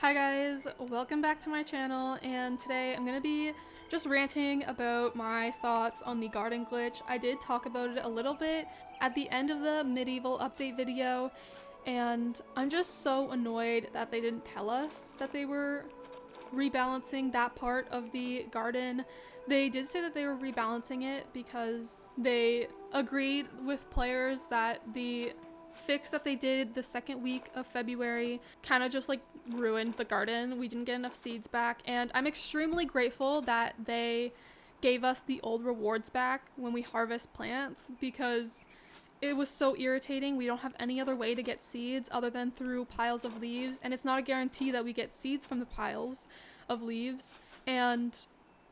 Hi guys, welcome back to my channel, and today I'm going to be just ranting about my thoughts on the garden glitch. I did talk about it a little bit at the end of the medieval update video, and I'm just so annoyed that they didn't tell us that they were rebalancing that part of the garden. They did say that they were rebalancing it because they agreed with players that the fix that they did the second week of February kind of just like ruined the garden. We didn't get enough seeds back, and I'm extremely grateful that they gave us the old rewards back when we harvest plants, because it was so irritating. We don't have any other way to get seeds other than through piles of leaves, and it's not a guarantee that we get seeds from the piles of leaves, and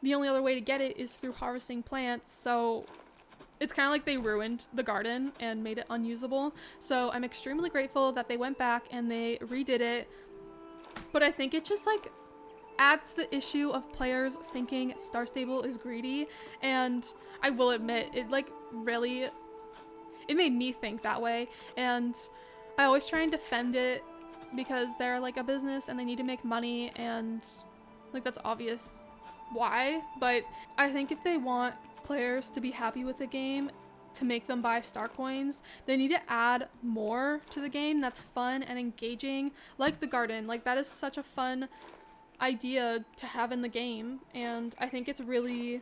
the only other way to get it is through harvesting plants. So it's kind of like they ruined the garden and made it unusable. So I'm extremely grateful that they went back and they redid it. But I think it just like adds to the issue of players thinking Star Stable is greedy. And I will admit, it like really, it made me think that way. And I always try and defend it because they're like a business and they need to make money, and like that's obvious why. But I think if they want players to be happy with the game, to make them buy star coins, they need to add more to the game that's fun and engaging, like the garden. Like that is such a fun idea to have in the game, and I think it's really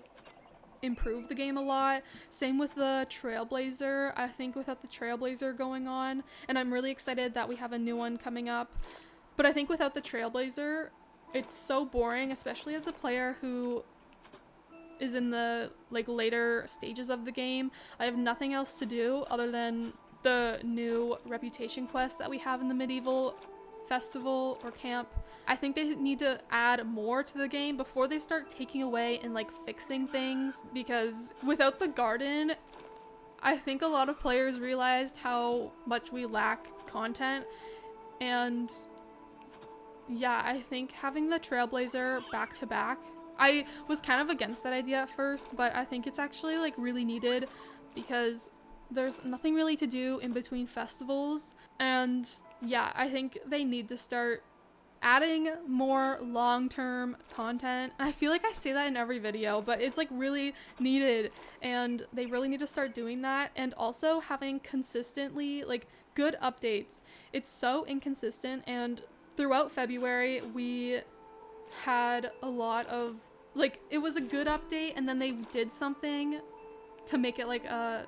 improved the game a lot. Same with the Trailblazer. I think without the Trailblazer going on, and I'm really excited that we have a new one coming up, but I think without the Trailblazer it's so boring, especially as a player who is in the like later stages of the game. I have nothing else to do other than the new reputation quest that we have in the medieval festival or camp. I think they need to add more to the game before they start taking away and like fixing things, because without the garden, I think a lot of players realized how much we lack content. And yeah, I think having the Trailblazer back to back, I was kind of against that idea at first, but I think it's actually like really needed, because there's nothing really to do in between festivals. And yeah, I think they need to start adding more long-term content. I feel like I say that in every video, but it's like really needed, and they really need to start doing that. And also having consistently like good updates. It's so inconsistent, and throughout February we had a lot of like, it was a good update and then they did something to make it like a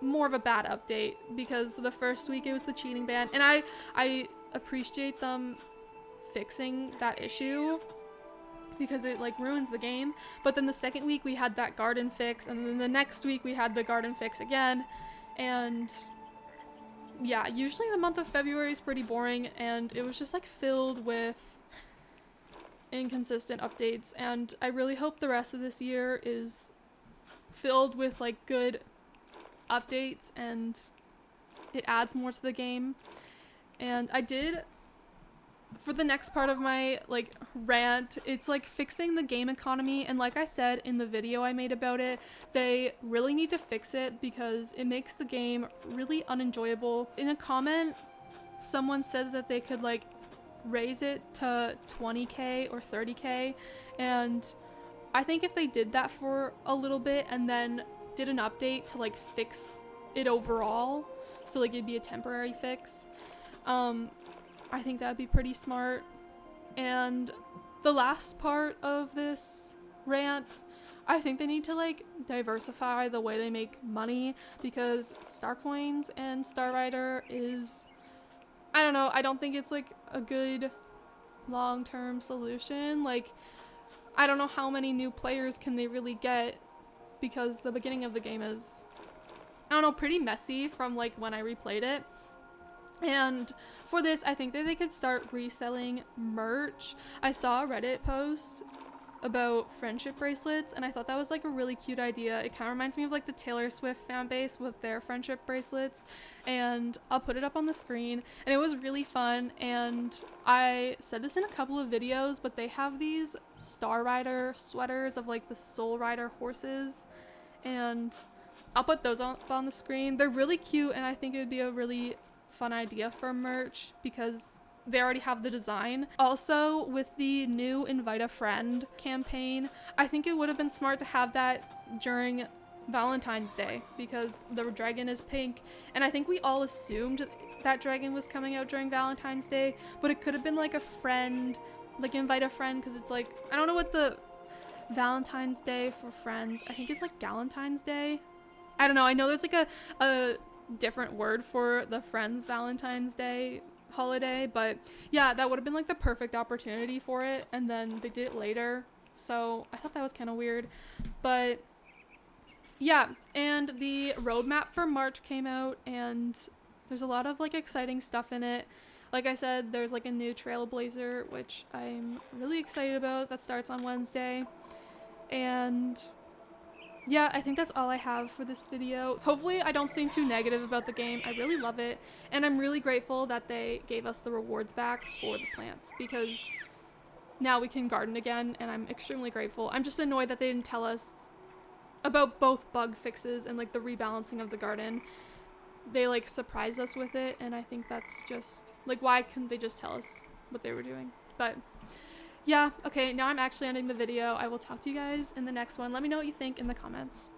more of a bad update, because the first week it was the cheating ban, and I appreciate them fixing that issue because it like ruins the game. But then the second week we had that garden fix, and then the next week we had the garden fix again. And yeah, usually the month of February is pretty boring, and it was just like filled with inconsistent updates, and I really hope the rest of this year is filled with like good updates and it adds more to the game. And I did, for the next part of my like rant, it's like fixing the game economy, and like I said in the video I made about it, they really need to fix it because it makes the game really unenjoyable. In a comment someone said that they could like raise it to 20k or 30k, and I think if they did that for a little bit and then did an update to like fix it overall, so like it'd be a temporary fix, I think that'd be pretty smart. And the last part of this rant, I think they need to like diversify the way they make money, because Star Coins and Star Rider is, I don't know, I don't think it's like a good long-term solution. Like, I don't know how many new players can they really get, because the beginning of the game is, I don't know, pretty messy from like when I replayed it. And for this, I think that they could start reselling merch. I saw a Reddit post about friendship bracelets, and I thought that was like a really cute idea. It kind of reminds me of like the Taylor Swift fan base with their friendship bracelets, and I'll put it up on the screen. And it was really fun, and I said this in a couple of videos, but they have these Star Rider sweaters of like the Soul Rider horses, and I'll put those up on the screen. They're really cute, and I think it would be a really fun idea for merch, because they already have the design. Also, with the new Invite a Friend campaign, I think it would have been smart to have that during Valentine's Day because the dragon is pink, and I think we all assumed that dragon was coming out during Valentine's Day, but it could have been like a friend, like invite a friend, because it's like, I don't know what the Valentine's Day for friends, I think it's like Galentine's Day. I don't know, I know there's like a different word for the friends Valentine's Day holiday, but yeah, that would have been like the perfect opportunity for it, and then they did it later, so I thought that was kind of weird. But yeah, and the roadmap for March came out, and there's a lot of like exciting stuff in it. Like I said, there's like a new Trailblazer, which I'm really excited about, that starts on Wednesday. And yeah, I think that's all I have for this video. Hopefully I don't seem too negative about the game. I really love it, and I'm really grateful that they gave us the rewards back for the plants, because now we can garden again, and I'm extremely grateful. I'm just annoyed that they didn't tell us about both bug fixes and like the rebalancing of the garden. They like surprised us with it, and I think that's just like, why couldn't they just tell us what they were doing? But yeah, okay, now I'm actually ending the video. I will talk to you guys in the next one. Let me know what you think in the comments.